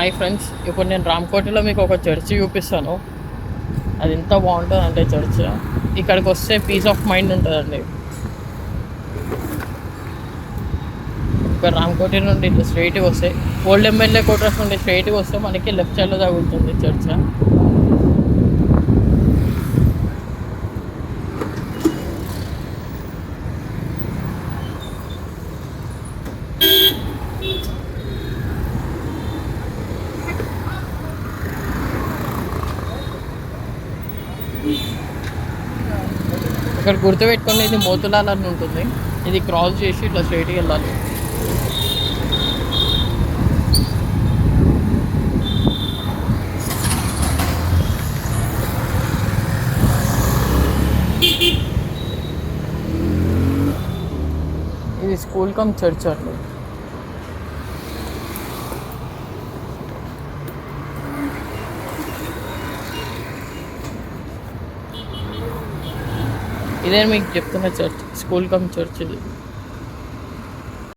Hi friends, ఇప్పుడు నేను రామకోటలో మీకు ఒక చర్చి చూపిస్తాను. అది ఎంత బాగుంటుంది అంటే చర్చ్ ఇక్కడికి వస్తే పీస్ ఆఫ్ మైండ్ ఉంటుందండి. ఇక్కడ రామకోట నుండి ఇట్లా స్ట్రైట్గా వస్తే ఓల్డ్ ఎమ్మెల్యే క్వార్టర్స్ నుండి స్ట్రైట్గా వస్తే మనకి లెఫ్ట్ సైడ్లో తగులుతుంది చర్చ్. ఇక్కడ గుర్తుపెట్టుకోండి, ఇది మోతులాల్ అని ఉంటుంది. ఇది క్రాస్ చేసి ఇట్లా స్ట్రైట్గా వెళ్ళాలి. ఇది స్కూల్ కమ్ చర్చ్ అండి. ఇదే మీకు చెప్తున్న చర్చ్, స్కూల్ కమ్ చర్చ్ ఇది.